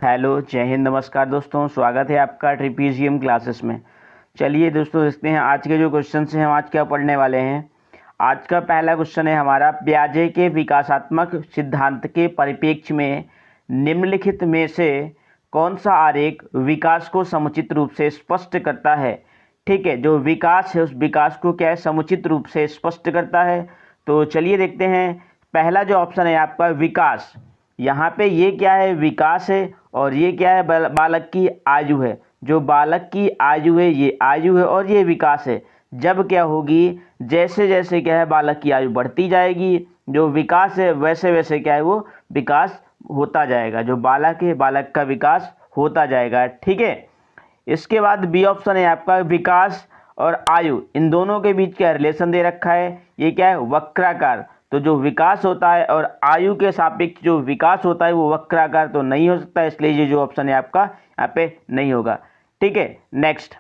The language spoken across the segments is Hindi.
हेलो, जय हिंद, नमस्कार दोस्तों। स्वागत है आपका ट्रिपीजियम क्लासेस में। चलिए दोस्तों, देखते हैं आज के जो क्वेश्चन हैं हम आज क्या पढ़ने वाले हैं। आज का पहला क्वेश्चन है हमारा, पियाजे के विकासात्मक सिद्धांत के परिप्रेक्ष्य में निम्नलिखित में से कौन सा आरेख विकास को समुचित रूप से स्पष्ट करता है। ठीक है, जो विकास है उस विकास को क्या है, समुचित रूप से स्पष्ट करता है। तो चलिए देखते हैं। पहला जो ऑप्शन है आपका विकास, यहाँ पे ये क्या है, विकास है, और ये क्या है, बालक की आयु है। जो बालक की आयु है ये आयु है और ये विकास है। जब क्या होगी, जैसे जैसे क्या है बालक की आयु बढ़ती जाएगी, जो विकास है वैसे वैसे क्या है वो विकास होता जाएगा। जो बालक है बालक का विकास होता जाएगा। ठीक है, इसके बाद बी ऑप्शन है आपका, विकास और आयु इन दोनों के बीच क्या रिलेशन दे रखा है। ये क्या है, वक्राकार। तो जो विकास होता है और आयु के सापेक्ष जो विकास होता है वो वक्राकार तो नहीं हो सकता, इसलिए ये जो ऑप्शन है आपका यहाँ पे नहीं होगा। ठीक है, नेक्स्ट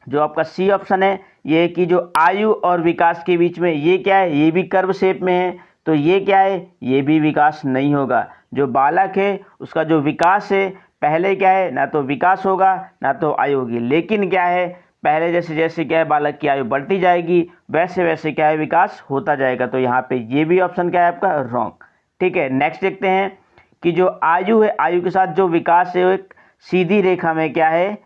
जो आपका सी ऑप्शन है, ये है कि जो आयु और विकास के बीच में ये क्या है, ये भी कर्व शेप में है, तो ये क्या है, ये भी विकास नहीं होगा। जो बालक है उसका जो विकास है, पहले क्या है, ना तो विकास होगा ना तो आयु होगी, लेकिन क्या है, पहले जैसे जैसे क्या है बालक की आयु बढ़ती जाएगी वैसे वैसे क्या है विकास होता जाएगा। तो यहाँ पे ये भी ऑप्शन क्या है आपका रॉन्ग। ठीक है, नेक्स्ट देखते हैं कि जो आयु है, आयु के साथ जो विकास है वो एक सीधी रेखा में क्या है,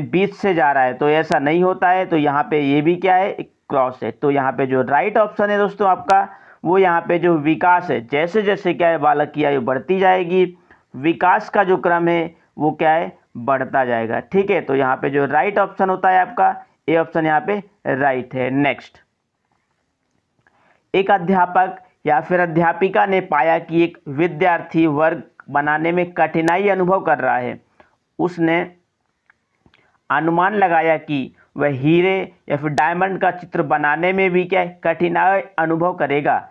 बीच से जा रहा है, तो ऐसा नहीं होता है। तो यहाँ पे ये भी क्या है, एक क्रॉस है। तो यहाँ पे जो राइट ऑप्शन है दोस्तों आपका, वो यहाँ पे जो विकास है, जैसे जैसे क्या है बालक की आयु बढ़ती जाएगी विकास का जो क्रम है वो क्या है, बढ़ता जाएगा। ठीक है, तो यहाँ पे जो राइट ऑप्शन होता है आपका, ए ऑप्शन यहाँ पे राइट है। नेक्स्ट, एक अध्यापक या फिर अध्यापिका ने पाया कि एक विद्यार्थी वर्ग बनाने में कठिनाई अनुभव कर रहा है। उसने अनुमान लगाया कि वह हीरे या फिर डायमंड का चित्र बनाने में भी क्या है, कठिनाई अनुभव करेगा।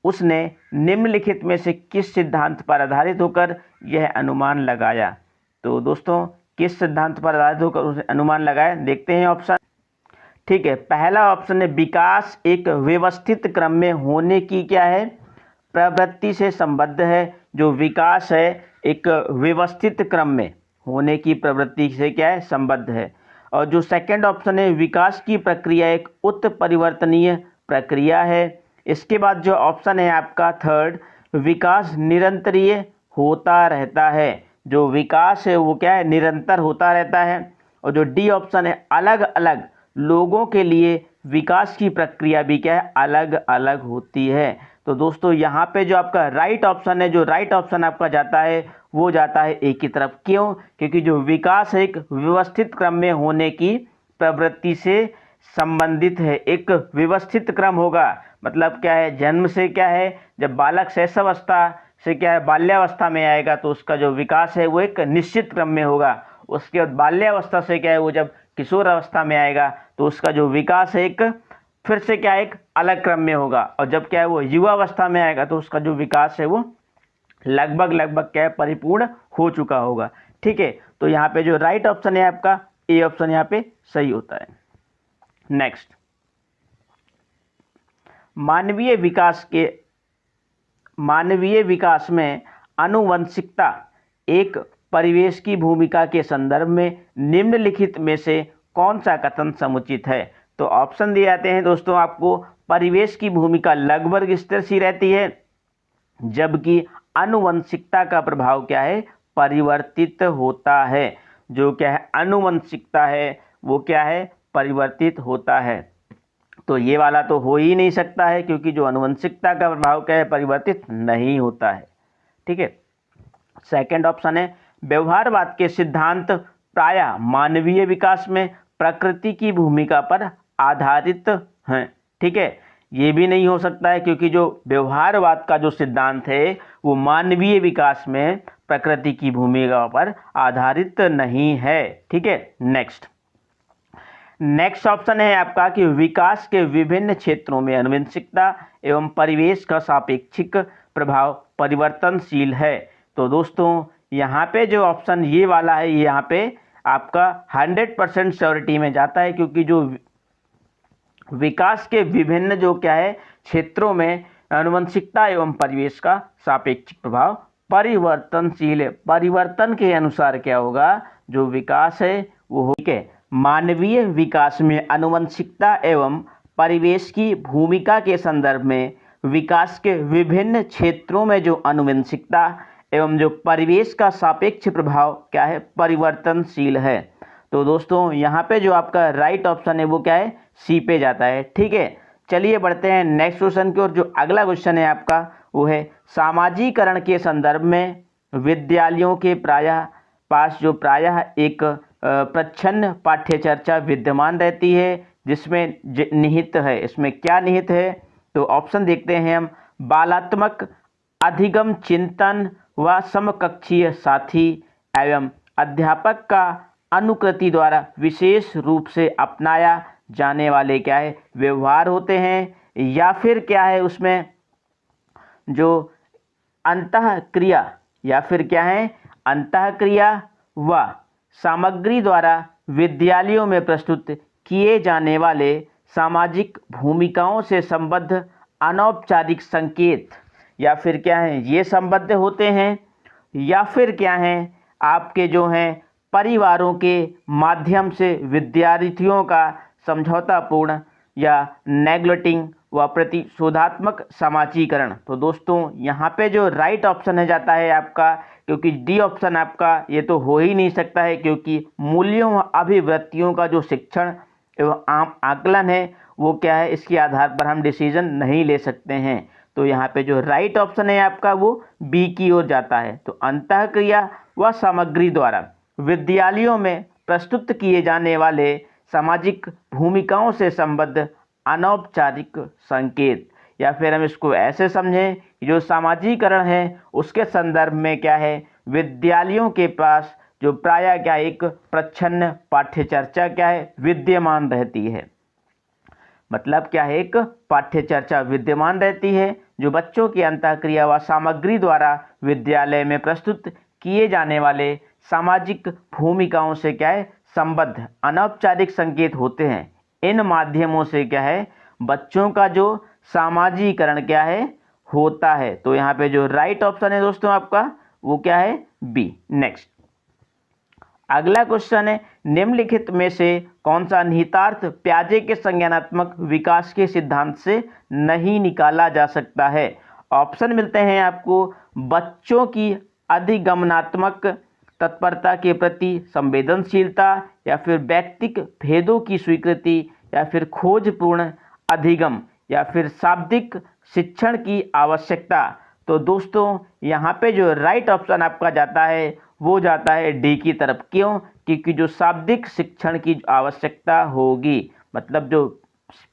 उसने निम्नलिखित में से किस सिद्धांत पर आधारित होकर यह अनुमान लगाया। तो दोस्तों, किस सिद्धांत पर आधारित होकर उसने अनुमान लगाया, देखते हैं ऑप्शन। ठीक है, पहला ऑप्शन है विकास एक व्यवस्थित क्रम में होने की क्या है, प्रवृत्ति से संबद्ध है। जो विकास है एक व्यवस्थित क्रम में होने की प्रवृत्ति से क्या है, संबद्ध है। और जो सेकंड ऑप्शन है, विकास की प्रक्रिया एक उत्परिवर्तनीय प्रक्रिया है। इसके बाद जो ऑप्शन है आपका थर्ड, विकास निरंतरीय होता रहता है। जो विकास है वो क्या है, निरंतर होता रहता है। और जो डी ऑप्शन है, अलग अलग लोगों के लिए विकास की प्रक्रिया भी क्या है, अलग अलग होती है। तो दोस्तों यहाँ पे जो आपका राइट ऑप्शन है, जो राइट ऑप्शन आपका जाता है वो जाता है ए की तरफ। क्यों? क्योंकि जो विकास है एक व्यवस्थित क्रम में होने की प्रवृत्ति से संबंधित है। एक व्यवस्थित क्रम होगा मतलब क्या है, जन्म से क्या है, जब बालक शैशवावस्था से क्या है बाल्यावस्था में आएगा तो उसका जो विकास है वो एक निश्चित क्रम में होगा। उसके बाद बाल्यावस्था से क्या है, वो जब किशोर अवस्था में आएगा तो उसका जो विकास है एक फिर से क्या है, एक अलग क्रम में होगा। और जब क्या है वो युवा अवस्था में आएगा तो उसका जो विकास है वो लगभग लगभग क्या है, परिपूर्ण हो चुका होगा। ठीक है, तो यहाँ पे जो राइट ऑप्शन है आपका, ए ऑप्शन यहाँ पे सही होता है। नेक्स्ट, मानवीय विकास में आनुवंशिकता एक परिवेश की भूमिका के संदर्भ में निम्नलिखित में से कौन सा कथन समुचित है। तो ऑप्शन दिए जाते हैं दोस्तों आपको, परिवेश की भूमिका लगभग स्थिर सी रहती है, जबकि आनुवंशिकता का प्रभाव क्या है, परिवर्तित होता है। जो क्या है, आनुवंशिकता है वो क्या है, परिवर्तित होता है। तो ये वाला तो हो ही नहीं सकता है, क्योंकि जो आनुवंशिकता का प्रभाव क्या है, परिवर्तित नहीं होता है। ठीक है, सेकंड ऑप्शन है, व्यवहारवाद के सिद्धांत प्रायः मानवीय विकास में प्रकृति की भूमिका पर आधारित हैं। ठीक है, ये भी नहीं हो सकता है, क्योंकि जो व्यवहारवाद का जो सिद्धांत है वो मानवीय विकास में प्रकृति की भूमिका पर आधारित नहीं है। ठीक है, नेक्स्ट ऑप्शन है आपका कि विकास के विभिन्न क्षेत्रों में आनुवंशिकता एवं परिवेश का सापेक्षिक प्रभाव परिवर्तनशील है। तो दोस्तों यहाँ पे जो ऑप्शन ये वाला है, ये यहाँ पे आपका 100% श्योरिटी में जाता है, क्योंकि जो विकास के विभिन्न जो क्या है क्षेत्रों में आनुवंशिकता एवं परिवेश का सापेक्षिक प्रभाव परिवर्तनशील है। परिवर्तन के अनुसार क्या होगा, जो विकास है वो हो। ठीक है, मानवीय विकास में आनुवंशिकता एवं परिवेश की भूमिका के संदर्भ में विकास के विभिन्न क्षेत्रों में जो आनुवंशिकता एवं जो परिवेश का सापेक्ष प्रभाव क्या है, परिवर्तनशील है। तो दोस्तों यहाँ पे जो आपका राइट ऑप्शन है वो क्या है, सी पे जाता है। ठीक है, चलिए बढ़ते हैं नेक्स्ट क्वेश्चन की ओर। जो अगला क्वेश्चन है आपका वो है सामाजिकरण के संदर्भ में विद्यालयों के पास जो प्रायः एक प्रच्छन्न पाठ्य चर्चा विद्यमान रहती है, जिसमें निहित है। इसमें क्या निहित है, तो ऑप्शन देखते हैं हम। बालात्मक अधिगम चिंतन व समकक्षीय साथी एवं अध्यापक का अनुकृति द्वारा विशेष रूप से अपनाया जाने वाले क्या है, व्यवहार होते हैं, या फिर क्या है उसमें जो अंतःक्रिया, या फिर क्या है अंतःक्रिया व सामग्री द्वारा विद्यालयों में प्रस्तुत किए जाने वाले सामाजिक भूमिकाओं से संबद्ध अनौपचारिक संकेत, या फिर क्या है ये संबद्ध होते हैं, या फिर क्या है आपके जो हैं परिवारों के माध्यम से विद्यार्थियों का समझौतापूर्ण या नेग्लेक्टिंग व प्रतिशोधात्मक समाजीकरण। तो दोस्तों यहाँ पे जो राइट ऑप्शन है जाता है आपका, क्योंकि डी ऑप्शन आपका ये तो हो ही नहीं सकता है, क्योंकि मूल्यों व अभिवृत्तियों का जो शिक्षण एवं आकलन है वो क्या है, इसके आधार पर हम डिसीजन नहीं ले सकते हैं। तो यहाँ पे जो राइट ऑप्शन है आपका वो बी की ओर जाता है। तो अंतःक्रिया व सामग्री द्वारा विद्यालयों में प्रस्तुत किए जाने वाले सामाजिक भूमिकाओं से संबद्ध अनौपचारिक संकेत, या फिर हम इसको ऐसे समझें कि जो सामाजिकरण है उसके संदर्भ में क्या है, विद्यालयों के पास जो प्रायः क्या एक प्रच्छन्न पाठ्य चर्चा क्या है विद्यमान रहती है। मतलब क्या है, एक पाठ्य चर्चा विद्यमान रहती है जो बच्चों की अंतःक्रिया व सामग्री द्वारा विद्यालय में प्रस्तुत किए जाने वाले सामाजिक भूमिकाओं से क्या है संबद्ध अनौपचारिक संकेत होते हैं। इन माध्यमों से क्या है बच्चों का जो सामाजिकरण क्या है होता है। तो यहाँ पे जो राइट ऑप्शन है दोस्तों आपका वो क्या है, बी। नेक्स्ट अगला क्वेश्चन है, निम्नलिखित में से कौन सा निहितार्थ प्याजे के संज्ञानात्मक विकास के सिद्धांत से नहीं निकाला जा सकता है। ऑप्शन मिलते हैं आपको, बच्चों की अधिगमनात्मक तत्परता के प्रति संवेदनशीलता, या फिर व्यक्तिक भेदों की स्वीकृति, या फिर खोजपूर्ण अधिगम, या फिर शाब्दिक शिक्षण की आवश्यकता। तो दोस्तों यहाँ पे जो राइट ऑप्शन आपका जाता है वो जाता है डी की तरफ। क्यों, क्योंकि जो शाब्दिक शिक्षण की आवश्यकता होगी, मतलब जो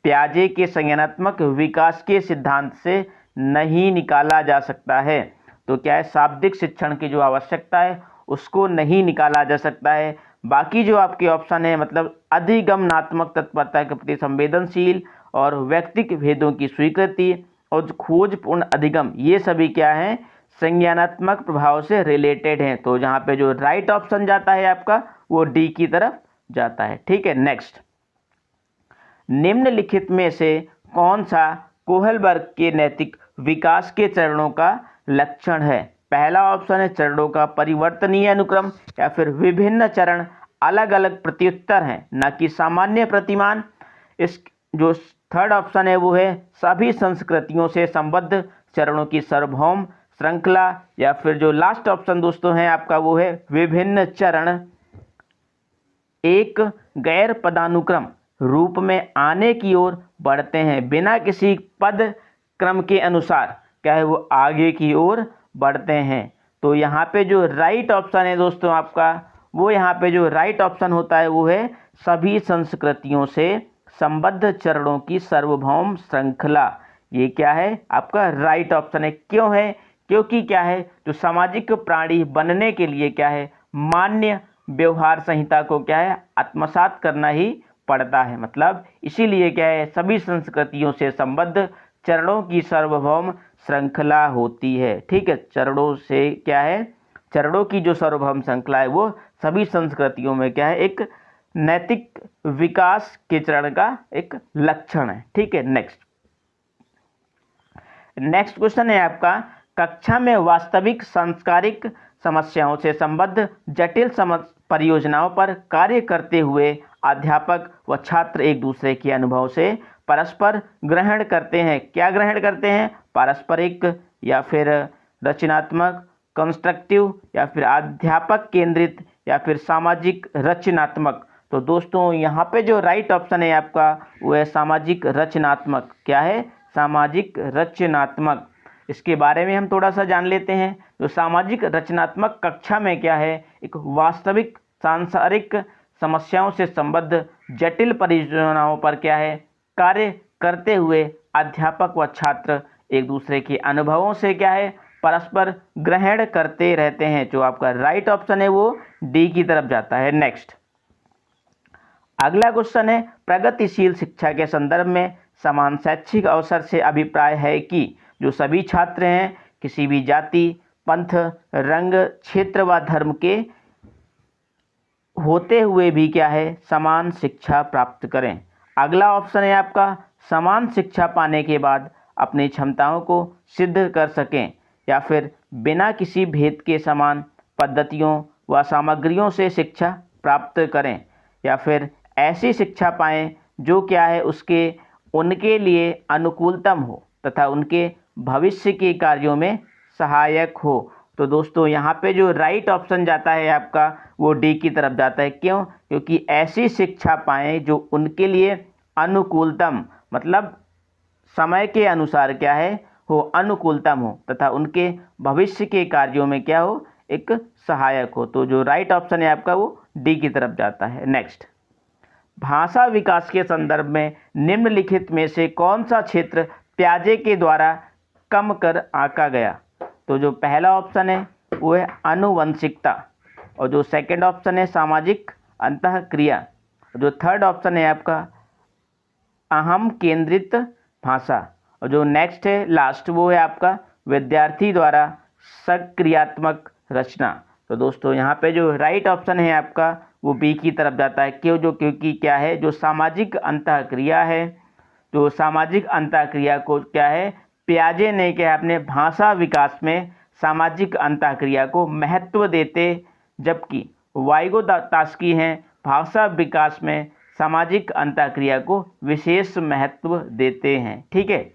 प्याजे के संज्ञानात्मक विकास के सिद्धांत से नहीं निकाला जा सकता है। तो क्या है, शाब्दिक शिक्षण की जो आवश्यकता है उसको नहीं निकाला जा सकता है। बाकी जो आपके ऑप्शन है, मतलब अधिगमनात्मक तत्परता के प्रति संवेदनशील और व्यक्तिक भेदों की स्वीकृति और खोजपूर्ण अधिगम, ये सभी क्या है संज्ञानात्मक प्रभाव से रिलेटेड हैं। तो जहाँ पे जो राइट ऑप्शन जाता है आपका वो डी की तरफ जाता है। ठीक है, नेक्स्ट निम्नलिखित में से कौन सा कोहलबर्ग के नैतिक विकास के चरणों का लक्षण है। पहला ऑप्शन है चरणों का परिवर्तनीय अनुक्रम, या फिर विभिन्न चरण अलग अलग प्रत्युत्तर हैं न कि सामान्य प्रतिमान। इस जो थर्ड ऑप्शन है वो है सभी संस्कृतियों से संबद्ध चरणों की सार्वभौम श्रृंखला, या फिर जो लास्ट ऑप्शन दोस्तों है आपका वो है विभिन्न चरण एक गैर पदानुक्रम रूप में आने की ओर बढ़ते हैं, बिना किसी पद क्रम के अनुसार क्या है वो आगे की ओर बढ़ते हैं। तो यहाँ पे जो राइट ऑप्शन है दोस्तों आपका, वो यहाँ पे जो राइट ऑप्शन होता है वो है सभी संस्कृतियों से संबद्ध चरणों की सार्वभौम श्रृंखला। ये क्या है आपका राइट ऑप्शन है। क्यों है, क्योंकि क्या है जो सामाजिक प्राणी बनने के लिए क्या है मान्य व्यवहार संहिता को क्या है आत्मसात करना ही पड़ता है। मतलब इसीलिए क्या है सभी संस्कृतियों से संबद्ध चरणों की सार्वभौम श्रृंखला होती है। ठीक है, चरणों से क्या है, चरणों की जो सार्वभौम श्रृंखला है वो सभी संस्कृतियों में क्या है एक नैतिक विकास के चरण का एक लक्षण है। ठीक है, नेक्स्ट क्वेश्चन है आपका, कक्षा में वास्तविक सांस्कारिक समस्याओं से संबद्ध जटिल परियोजनाओं पर कार्य करते हुए अध्यापक व छात्र एक दूसरे के अनुभव से परस्पर ग्रहण करते हैं। क्या ग्रहण करते हैं? पारस्परिक या फिर रचनात्मक, कंस्ट्रक्टिव या फिर अध्यापक केंद्रित या फिर सामाजिक रचनात्मक। तो दोस्तों यहाँ पे जो राइट ऑप्शन है आपका वो है सामाजिक रचनात्मक। क्या है? सामाजिक रचनात्मक। इसके बारे में हम थोड़ा सा जान लेते हैं। तो सामाजिक रचनात्मक कक्षा में क्या है? एक वास्तविक सांसारिक समस्याओं से संबद्ध जटिल परियोजनाओं पर क्या है? कार्य करते हुए अध्यापक व छात्र एक दूसरे के अनुभवों से क्या है? परस्पर ग्रहण करते रहते हैं। जो आपका राइट ऑप्शन है वो डी की तरफ जाता है। नेक्स्ट, अगला क्वेश्चन है, प्रगतिशील शिक्षा के संदर्भ में समान शैक्षिक अवसर से अभिप्राय है कि जो सभी छात्र हैं किसी भी जाति, पंथ, रंग, क्षेत्र व धर्म के होते हुए भी क्या है? समान शिक्षा प्राप्त करें। अगला ऑप्शन है आपका समान शिक्षा पाने के बाद अपनी क्षमताओं को सिद्ध कर सकें या फिर बिना किसी भेद के समान पद्धतियों व सामग्रियों से शिक्षा प्राप्त करें या फिर ऐसी शिक्षा पाएं जो क्या है उसके उनके लिए अनुकूलतम हो तथा उनके भविष्य के कार्यों में सहायक हो। तो दोस्तों यहाँ पे जो राइट ऑप्शन जाता है आपका वो डी की तरफ जाता है। क्यों? क्योंकि ऐसी शिक्षा पाएं जो उनके लिए अनुकूलतम, मतलब समय के अनुसार क्या है हो अनुकूलतम हो तथा उनके भविष्य के कार्यों में क्या हो? एक सहायक हो। तो जो राइट ऑप्शन है आपका वो डी की तरफ जाता है। नेक्स्ट, भाषा विकास के संदर्भ में निम्नलिखित में से कौन सा क्षेत्र प्याजे के द्वारा कम कर आंका गया? तो जो पहला ऑप्शन है वो है आनुवंशिकता और जो सेकंड ऑप्शन है सामाजिक अंतःक्रिया, जो थर्ड ऑप्शन है आपका अहम केंद्रित भाषा और जो नेक्स्ट है लास्ट वो है आपका विद्यार्थी द्वारा सक्रियात्मक रचना। तो दोस्तों यहाँ पे जो राइट ऑप्शन है आपका वो बी की तरफ जाता है। क्योंकि क्या है जो सामाजिक अंतःक्रिया है, जो सामाजिक अंतःक्रिया को क्या है प्याजे ने क्या अपने भाषा विकास में सामाजिक अंतःक्रिया को महत्व देते, जबकि वाइगोत्स्की हैं भाषा विकास में सामाजिक अंतःक्रिया को विशेष महत्व देते हैं। ठीक है,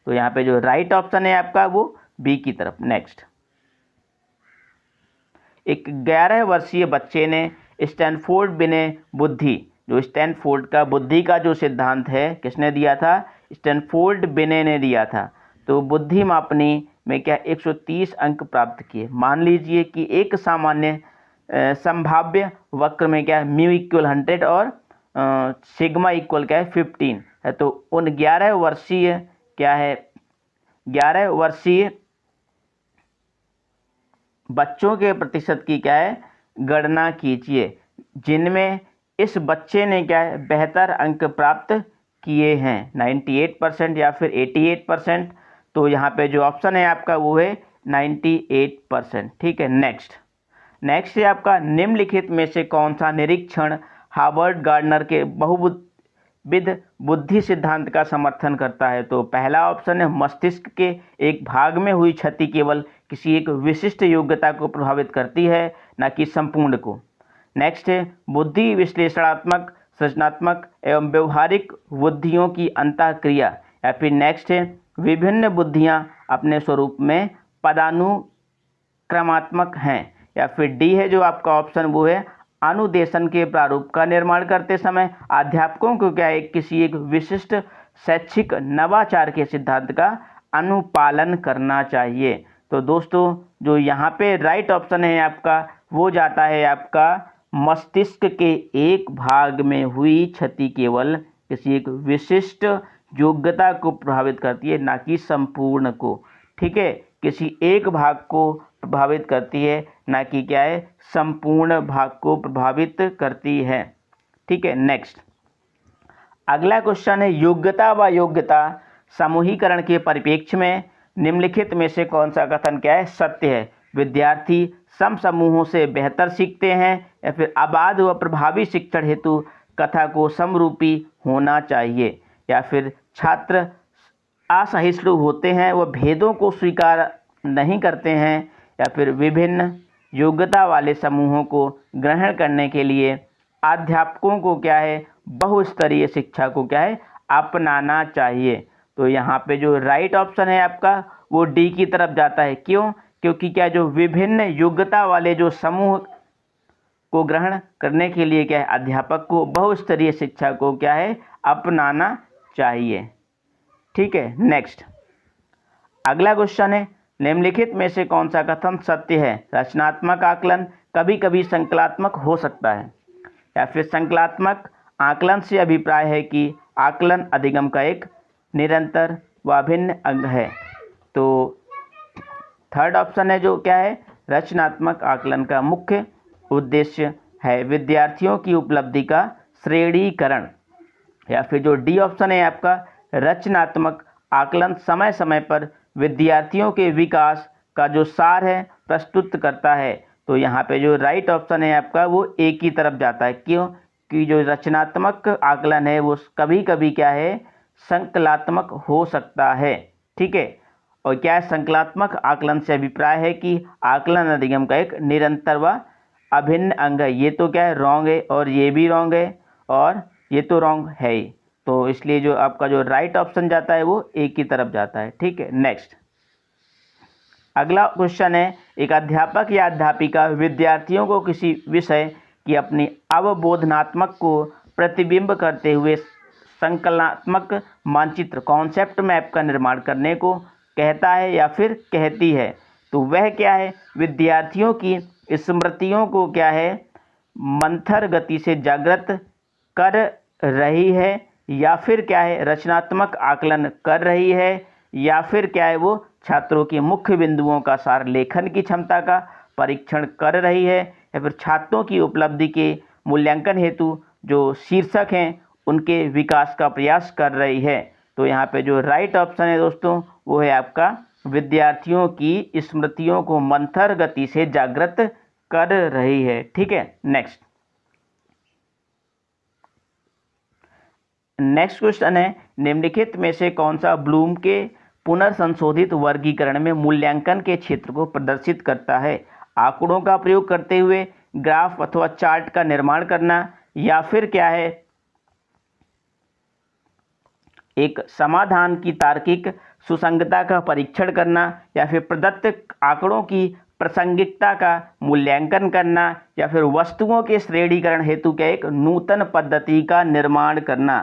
तो यहाँ पे जो राइट ऑप्शन है आपका वो बी की तरफ। नेक्स्ट, एक 11 वर्षीय बच्चे ने स्टैनफोर्ड बिने बुद्धि, जो स्टैनफोर्ड का बुद्धि का जो सिद्धांत है किसने दिया था? स्टैनफोर्ड बिने ने दिया था। तो बुद्धि मापनी में क्या 130 अंक प्राप्त किए। मान लीजिए कि एक सामान्य संभाव्य वक्र में क्या म्यू इक्वल 100 और सिग्मा इक्वल क्या है 15 है। तो उन 11 वर्षीय क्या है 11 वर्षीय बच्चों के प्रतिशत की क्या है गणना कीजिए जिनमें इस बच्चे ने क्या है बेहतर अंक प्राप्त किए हैं, 98% या फिर 88%। तो यहाँ पे जो ऑप्शन है आपका वो है 98%। ठीक है, नेक्स्ट है आपका निम्नलिखित में से कौन सा निरीक्षण हार्वर्ड गार्डनर के बहुविध बुद्धि सिद्धांत का समर्थन करता है? तो पहला ऑप्शन है मस्तिष्क के एक भाग में हुई क्षति केवल किसी एक विशिष्ट योग्यता को प्रभावित करती है, न कि संपूर्ण को। नेक्स्ट है बुद्धि विश्लेषणात्मक, सृजनात्मक एवं व्यवहारिक बुद्धियों की अंतःक्रिया, या फिर नेक्स्ट है विभिन्न बुद्धियां अपने स्वरूप में पदानुक्रमात्मक हैं, या फिर डी है जो आपका ऑप्शन वो है अनुदेशन के प्रारूप का निर्माण करते समय अध्यापकों को क्या है किसी एक विशिष्ट शैक्षिक नवाचार के सिद्धांत का अनुपालन करना चाहिए। तो दोस्तों जो यहाँ पे राइट ऑप्शन है आपका वो जाता है आपका मस्तिष्क के एक भाग में हुई क्षति केवल किसी एक विशिष्ट योग्यता को प्रभावित करती है, ना कि संपूर्ण को। ठीक है, किसी एक भाग को प्रभावित करती है, ना कि क्या है संपूर्ण भाग को प्रभावित करती है। ठीक है, नेक्स्ट अगला क्वेश्चन है योग्यता व योग्यता समूहीकरण के परिप्रेक्ष्य में निम्नलिखित में से कौन सा कथन क्या है सत्य है? विद्यार्थी सम समूहों से बेहतर सीखते हैं, या फिर अबाध व प्रभावी शिक्षण हेतु कथा को समरूपी होना चाहिए, या फिर छात्र असहिष्णु होते हैं, वह भेदों को स्वीकार नहीं करते हैं, या फिर विभिन्न योग्यता वाले समूहों को ग्रहण करने के लिए अध्यापकों को क्या है, बहुस्तरीय शिक्षा को क्या है, अपनाना चाहिए। तो यहाँ पे जो राइट ऑप्शन है आपका वो डी की तरफ जाता है। क्यों? क्योंकि क्या जो विभिन्न योग्यता वाले जो समूह को ग्रहण करने के लिए क्या है, अध्यापक को बहुस्तरीय शिक्षा को क्या है, अपनाना चाहिए। ठीक है, नेक्स्ट अगला क्वेश्चन है, निम्नलिखित में से कौन सा कथन सत्य है? रचनात्मक आकलन कभी कभी संकलात्मक हो सकता है, या फिर संकलात्मक आकलन से अभिप्राय है कि आकलन अधिगम का एक निरंतर व अभिन्न अंग है। तो थर्ड ऑप्शन है जो क्या है, रचनात्मक आकलन का मुख्य उद्देश्य है विद्यार्थियों की उपलब्धि का श्रेणीकरण, या फिर जो डी ऑप्शन है आपका, रचनात्मक आकलन समय समय पर विद्यार्थियों के विकास का जो सार है प्रस्तुत करता है। तो यहाँ पे जो राइट ऑप्शन है आपका वो ए की तरफ जाता है। क्यों? कि जो रचनात्मक आकलन है वो कभी कभी क्या है, संकलात्मक हो सकता है। ठीक है, और क्या है, संकलात्मक आकलन से अभिप्राय है कि आकलन अधिगम का एक निरंतर व अभिन्न अंग है। ये तो क्या है, रॉन्ग है, और ये भी रॉन्ग है, और ये तो रॉन्ग है ही। तो इसलिए जो आपका जो राइट ऑप्शन जाता है वो ए की तरफ जाता है। ठीक है, नेक्स्ट अगला क्वेश्चन है, एक अध्यापक या अध्यापिका विद्यार्थियों को किसी विषय की अपनी अवबोधनात्मक को प्रतिबिंब करते हुए संकलनात्मक मानचित्र कॉन्सेप्ट मैप का निर्माण करने को कहता है या फिर कहती है। तो वह क्या है, विद्यार्थियों की स्मृतियों को क्या है, मंथर गति से जागृत कर रही है, या फिर क्या है, रचनात्मक आकलन कर रही है, या फिर क्या है, वो छात्रों के मुख्य बिंदुओं का सार लेखन की क्षमता का परीक्षण कर रही है, या फिर छात्रों की उपलब्धि के मूल्यांकन हेतु जो शीर्षक हैं उनके विकास का प्रयास कर रही है। तो यहाँ पे जो राइट ऑप्शन है दोस्तों वो है आपका विद्यार्थियों की स्मृतियों को मंथर गति से जागृत कर रही है। ठीक है, नेक्स्ट क्वेश्चन है, निम्नलिखित में से कौन सा ब्लूम के पुनर्संशोधित वर्गीकरण में मूल्यांकन के क्षेत्र को प्रदर्शित करता है? आंकड़ों का प्रयोग करते हुए ग्राफ अथवा चार्ट का निर्माण करना, या फिर क्या है, एक समाधान की तार्किक सुसंगतता का परीक्षण करना, या फिर प्रदत्त आंकड़ों की प्रासंगिकता का मूल्यांकन करना, या फिर वस्तुओं के श्रेणीकरण हेतु क्या एक नूतन पद्धति का निर्माण करना।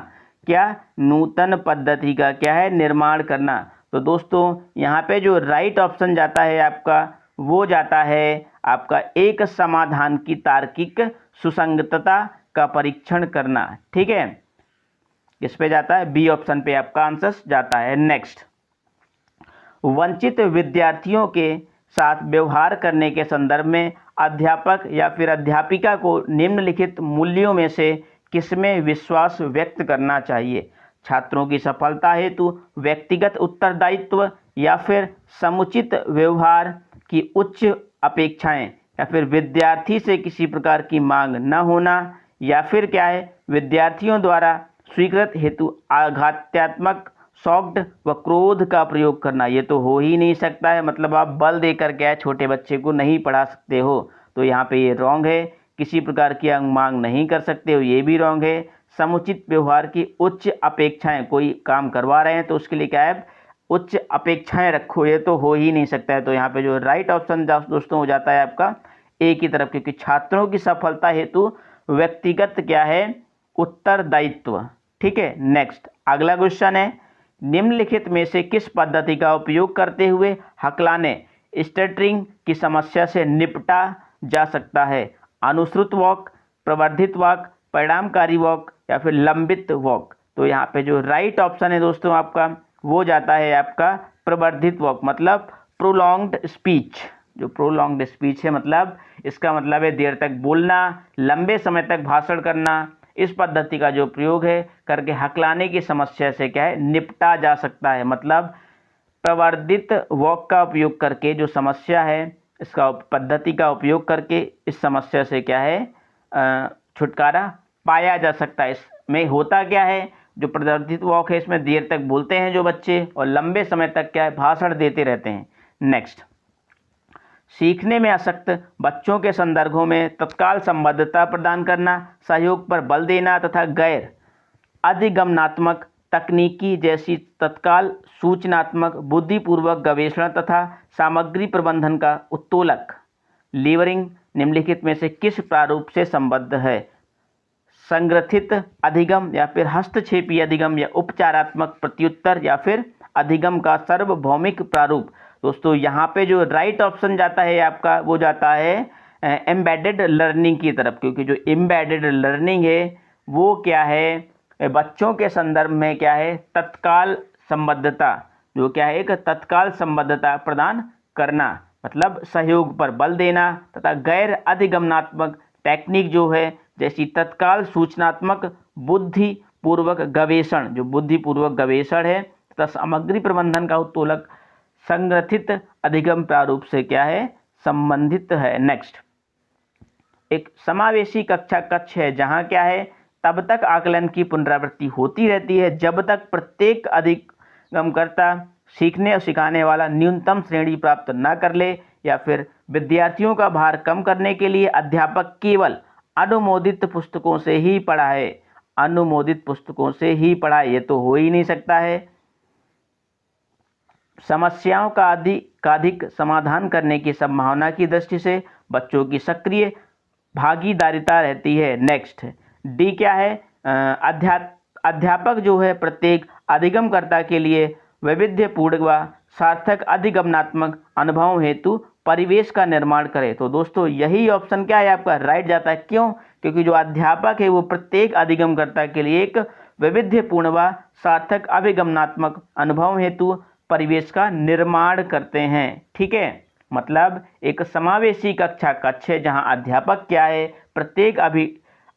क्या? नूतन पद्धति का क्या है, निर्माण करना। तो दोस्तों यहाँ पे जो राइट ऑप्शन जाता है आपका वो जाता है आपका एक समाधान की तार्किक सुसंगतता का परीक्षण करना। ठीक है, किस पे जाता है, बी ऑप्शन पे आपका आंसर जाता है। नेक्स्ट, वंचित विद्यार्थियों के साथ व्यवहार करने के संदर्भ में अध्यापक या फिर अध्यापिका को निम्नलिखित मूल्यों में से किसमें विश्वास व्यक्त करना चाहिए? छात्रों की सफलता हेतु व्यक्तिगत उत्तरदायित्व, या फिर समुचित व्यवहार की उच्च अपेक्षाएं, या फिर विद्यार्थी से किसी प्रकार की मांग न होना, या फिर क्या है, विद्यार्थियों द्वारा स्वीकृत हेतु आघात्यात्मक शॉक्ड व क्रोध का प्रयोग करना। ये तो हो ही नहीं सकता है, मतलब आप बल देकर क्या है छोटे बच्चे को नहीं पढ़ा सकते हो। तो यहाँ पे ये रॉन्ग है। किसी प्रकार की मांग नहीं कर सकते हो, ये भी रॉन्ग है। समुचित व्यवहार की उच्च अपेक्षाएं, कोई काम करवा रहे हैं तो उसके लिए क्या है, उच्च अपेक्षाएं रखो, ये तो हो ही नहीं सकता है। तो यहाँ पे जो राइट ऑप्शन दोस्तों हो जाता है आपका ए की तरफ, क्योंकि छात्रों की सफलता हेतु व्यक्तिगत क्या है, उत्तरदायित्व। ठीक है, नेक्स्ट अगला क्वेश्चन है, निम्नलिखित में से किस पद्धति का उपयोग करते हुए हकलाने स्टटरिंग की समस्या से निपटा जा सकता है? अनुश्रुत वॉक, प्रवर्धित वॉक, परिणामकारी वॉक, या फिर लंबित वॉक। तो यहाँ पे जो राइट ऑप्शन है दोस्तों आपका वो जाता है आपका प्रवर्धित वॉक, मतलब प्रोलॉन्ग्ड स्पीच। जो प्रोलॉन्ग्ड स्पीच है मतलब इसका मतलब है देर तक बोलना, लंबे समय तक भाषण करना। इस पद्धति का जो प्रयोग है करके हकलाने की समस्या से क्या है, निपटा जा सकता है। मतलब प्रवर्धित वॉक का उपयोग करके जो समस्या है इसका पद्धति का उपयोग करके इस समस्या से क्या है, छुटकारा पाया जा सकता है। इसमें होता क्या है, जो प्रवर्धित वॉक है इसमें देर तक बोलते हैं जो बच्चे, और लंबे समय तक क्या है भाषण देते रहते हैं। नेक्स्ट, सीखने में आसक्त बच्चों के संदर्भों में तत्काल संबद्धता प्रदान करना, सहयोग पर बल देना तथा गैर अधिगमनात्मक तकनीकी जैसी तत्काल सूचनात्मक बुद्धिपूर्वक गवेषणा तथा सामग्री प्रबंधन का उत्तोलक लीवरिंग निम्नलिखित में से किस प्रारूप से संबद्ध है? संग्रथित अधिगम या फिर हस्तक्षेपी अधिगम या उपचारात्मक प्रत्युत्तर या फिर अधिगम का सार्वभौमिक प्रारूप। दोस्तों यहाँ पे जो राइट ऑप्शन जाता है आपका वो जाता है एम्बेडेड लर्निंग की तरफ, क्योंकि जो एम्बेडेड लर्निंग है वो क्या है बच्चों के संदर्भ में क्या है तत्काल संबद्धता, जो क्या है एक तत्काल संबद्धता प्रदान करना, मतलब सहयोग पर बल देना तथा गैर अधिगमनात्मक टेक्निक जो है जैसी तत्काल सूचनात्मक बुद्धिपूर्वक गवेषण, जो बुद्धिपूर्वक गवेषण है तथा सामग्री प्रबंधन का उत्तोलक संग्रथित अधिगम प्रारूप से क्या है संबंधित है। नेक्स्ट, एक समावेशी कक्षा कक्ष है जहां क्या है तब तक आकलन की पुनरावृत्ति होती रहती है जब तक प्रत्येक अधिगमकर्ता सीखने और सिखाने वाला न्यूनतम श्रेणी प्राप्त न कर ले, या फिर विद्यार्थियों का भार कम करने के लिए अध्यापक केवल अनुमोदित पुस्तकों से ही पढ़ाए। अनुमोदित पुस्तकों से ही पढ़ाए ये तो हो ही नहीं सकता है। समस्याओं का अधिक समाधान करने की संभावना की दृष्टि से बच्चों की सक्रिय भागीदारिता रहती है। नेक्स्ट, डी क्या है अध्यापक जो है प्रत्येक अधिगमकर्ता के लिए वैविध्यपूर्ण व सार्थक अधिगमनात्मक अनुभवों हेतु परिवेश का निर्माण करे। तो दोस्तों यही ऑप्शन क्या है आपका राइट जाता है। क्यों? क्योंकि जो अध्यापक है वो प्रत्येक अधिगमकर्ता के लिए एक वैविध्यपूर्ण व सार्थक अभिगमनात्मक अनुभव हेतु परिवेश का निर्माण करते हैं। ठीक है, मतलब एक समावेशी कक्षा कक्ष है जहां अध्यापक क्या है प्रत्येक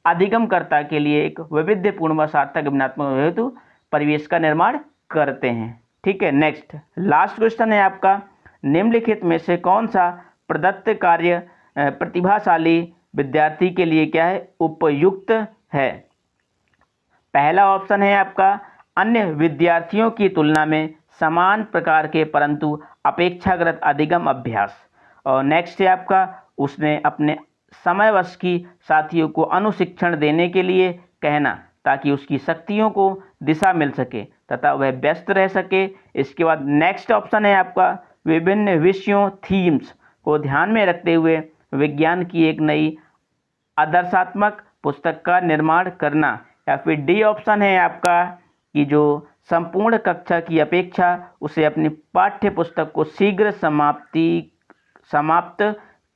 अधिगमकर्ता के लिए एक वैविध्यपूर्ण व सार्थक अभिगमनात्मक हेतु परिवेश का निर्माण करते हैं। ठीक है, नेक्स्ट लास्ट क्वेश्चन है आपका, निम्नलिखित में से कौन सा प्रदत्त कार्य प्रतिभाशाली विद्यार्थी के लिए क्या है उपयुक्त है? पहला ऑप्शन है आपका अन्य विद्यार्थियों की तुलना में समान प्रकार के परंतु अपेक्षाकृत अधिगम अभ्यास, और नेक्स्ट है आपका उसने अपने समयवश की साथियों को अनुशिक्षण देने के लिए कहना ताकि उसकी शक्तियों को दिशा मिल सके तथा वह व्यस्त रह सके। इसके बाद नेक्स्ट ऑप्शन है आपका विभिन्न विषयों थीम्स को ध्यान में रखते हुए विज्ञान की एक नई आदर्शात्मक पुस्तक का निर्माण करना, या फिर डी ऑप्शन है आपका कि जो संपूर्ण कक्षा की अपेक्षा उसे अपनी पाठ्य पुस्तक को शीघ्र समाप्त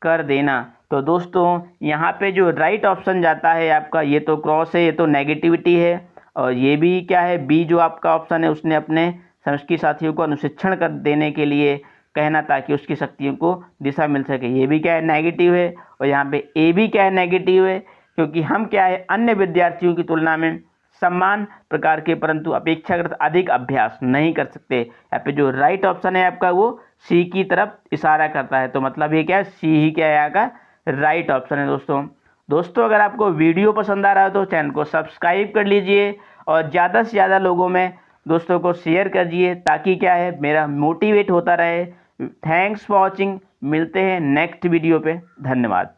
कर देना। तो दोस्तों यहाँ पे जो राइट ऑप्शन जाता है आपका ये तो क्रॉस है, ये तो नेगेटिविटी है, और ये भी क्या है बी जो आपका ऑप्शन है उसने अपने समष्टि साथियों को अनुशिक्षण कर देने के लिए कहना ताकि उसकी शक्तियों को दिशा मिल सके, ये भी क्या है नेगेटिव है। और यहाँ पे ए भी क्या है नेगेटिव है, क्योंकि हम क्या है अन्य विद्यार्थियों की तुलना में समान प्रकार के परंतु अपेक्षाकृत अधिक अभ्यास नहीं कर सकते। यहाँ पे जो राइट ऑप्शन है आपका वो सी की तरफ इशारा करता है, तो मतलब ये क्या है सी ही क्या है यहाँ का राइट ऑप्शन है। दोस्तों अगर आपको वीडियो पसंद आ रहा है तो चैनल को सब्सक्राइब कर लीजिए और ज़्यादा से ज़्यादा लोगों में दोस्तों को शेयर करिए ताकि क्या है मेरा मोटिवेट होता रहे। थैंक्स फॉर वॉचिंग, मिलते हैं नेक्स्ट वीडियो पे, धन्यवाद।